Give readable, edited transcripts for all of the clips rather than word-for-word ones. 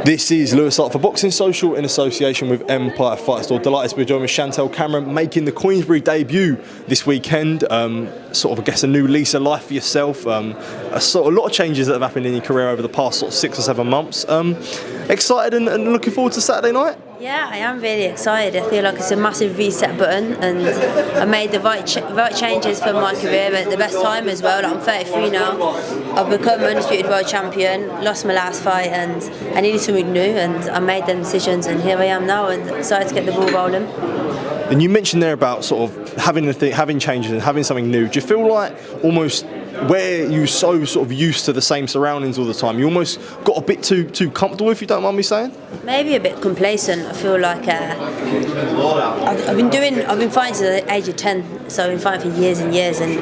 This is Lewis Hart for Boxing Social in association with Empire Fight Store. Delighted to be joined with Chantelle Cameron, making the Queensberry debut this weekend. Sort of, I guess, a new lease of life for yourself. A lot of changes that have happened in your career over the past sort of 6 or 7 months. Excited and looking forward to Saturday night? Yeah, I am really excited. I feel like it's a massive reset button, and I made the right changes for my career at the best time as well. Like, I'm 33 now. I've become undisputed world champion, lost my last fight, and I needed something new, and I made them decisions, and here I am now, and excited to get the ball rolling. And you mentioned there about sort of having changes and having something new. Do you feel like almost where you're so sort of used to the same surroundings all the time, you almost got a bit too comfortable, if you don't mind me saying? Maybe a bit complacent. I feel like I've been fighting since the age of 10, so I've been fighting for years and years, and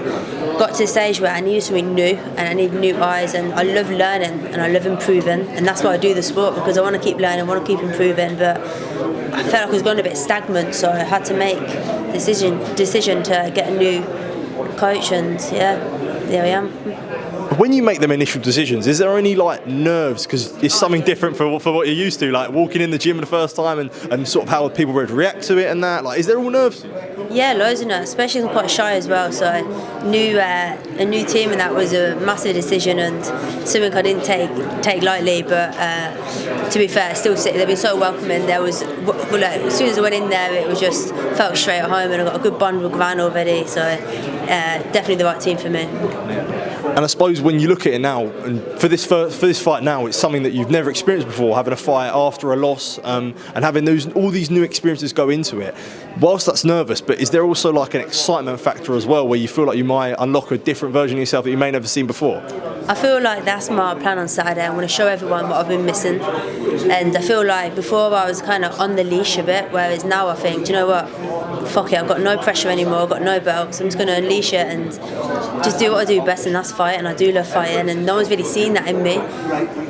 got to the stage where I needed something new, and I need new eyes, and I love learning and I love improving, and that's why I do the sport, because I want to keep learning, I want to keep improving, but I felt like I was going a bit stagnant, so I had to make a decision to get a new coach, and yeah, there I am. When you make them initial decisions, is there any like nerves? Because it's something different for what you're used to, like walking in the gym the first time and sort of how people would react to it and that. Like, is there all nerves? Yeah, loads of nerves, especially I'm quite shy as well. So a new team, and that was a massive decision and something I didn't take lightly. But to be fair, they've been so welcoming. There was, as soon as I went in there, it was just felt straight at home, and I got a good bond with Gran already. So definitely the right team for me. And I suppose when you look at it now, and for this fight now, it's something that you've never experienced before, having a fight after a loss, and having all these new experiences go into it. Whilst that's nervous, but is there also like an excitement factor as well, where you feel like you might unlock a different version of yourself that you may never seen before? I feel like that's my plan on Saturday. I want to show everyone what I've been missing, and I feel like before I was kind of on the leash a bit, whereas now I think, do you know what, fuck it, I've got no pressure anymore, I've got no belts, I'm just going to unleash it and just do what I do best, and that's fight, and I do love fighting, and no one's really seen that in me,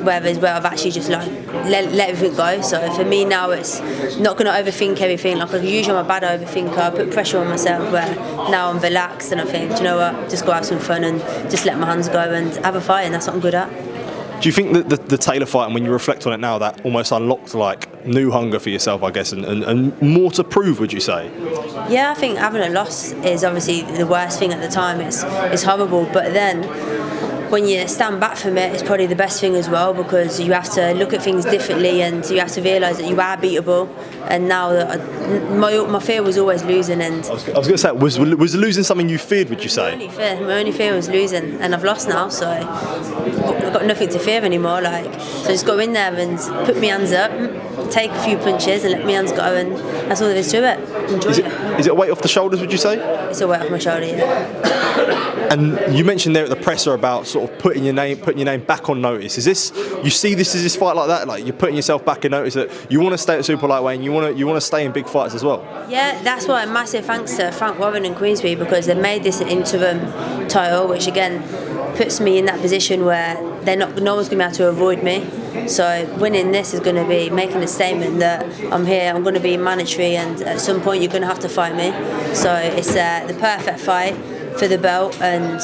whereas where I've actually just like let everything go. So for me now, it's not going to overthink everything. Like, usually I'm a bad overthinker, I put pressure on myself, where now I'm relaxed and I think, do you know what, just go have some fun and just let my hands go and have a fight, and that's what I'm good at. Do you think that the Taylor fight, and when you reflect on it now, that almost unlocked like new hunger for yourself, I guess, and more to prove, would you say? Yeah, I think having a loss is obviously the worst thing at the time. It's horrible, but then when you stand back from it, it's probably the best thing as well, because you have to look at things differently, and you have to realise that you are beatable. And now my fear was always losing, and I was going to say, was losing something you feared, would you say? My only fear was losing, and I've lost now, so I've got nothing to fear anymore. Like, so just go in there and put my hands up, take a few punches, and let my hands go, and that's all there is to it. Enjoy it. Is it a weight off the shoulders, would you say? It's a weight off my shoulder, yeah. And you mentioned there at the presser about sort of putting your name back on notice. You see this fight like that? Like, you're putting yourself back in notice, that you want to stay at super lightweight and you want to stay in big fights as well? Yeah, that's why a massive thanks to Frank Warren and Queensberry, because they made this an interim title, which again puts me in that position where no one's going to be able to avoid me. So winning this is going to be making a statement that I'm here, I'm going to be mandatory, and at some point you're going to have to fight me. So it's the perfect fight for the belt, and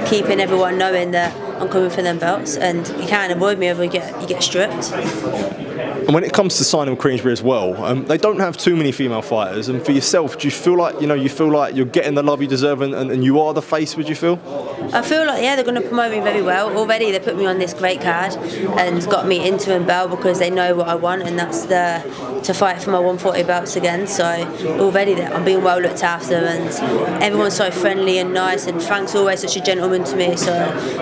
keeping everyone knowing that I'm coming for them belts, and you can't avoid me, or you get stripped. And when it comes to signing with Queensberry as well, they don't have too many female fighters. And for yourself, do you feel like you're getting the love you deserve, and you are the face? Would you feel? I feel like, yeah, they're going to promote me very well. Already they put me on this great card and got me into a belt, because they know what I want, and that's to fight for my 140 belts again. So already I'm being well looked after, and everyone's so friendly and nice, and Frank's always such a gentleman to me. So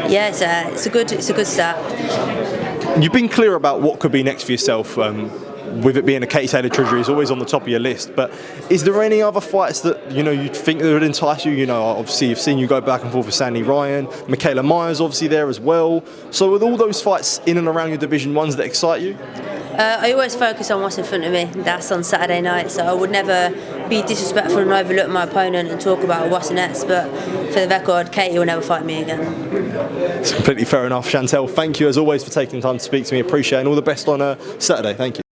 yeah, it's a good start. You've been clear about what could be next for yourself. With it being a Katie Taylor Treasury is always on the top of your list, but is there any other fights that you think that would entice you? Obviously you've seen you go back and forth with Sandy Ryan, Mikaela Myers obviously there as well. So with all those fights in and around your division, ones that excite you? I always focus on what's in front of me. That's on Saturday night, so I would never be disrespectful and overlook my opponent and talk about what's next. But for the record, Katie will never fight me again. It's completely fair enough. Chantelle, thank you as always for taking the time to speak to me. Appreciate it, and all the best on Saturday. Thank you.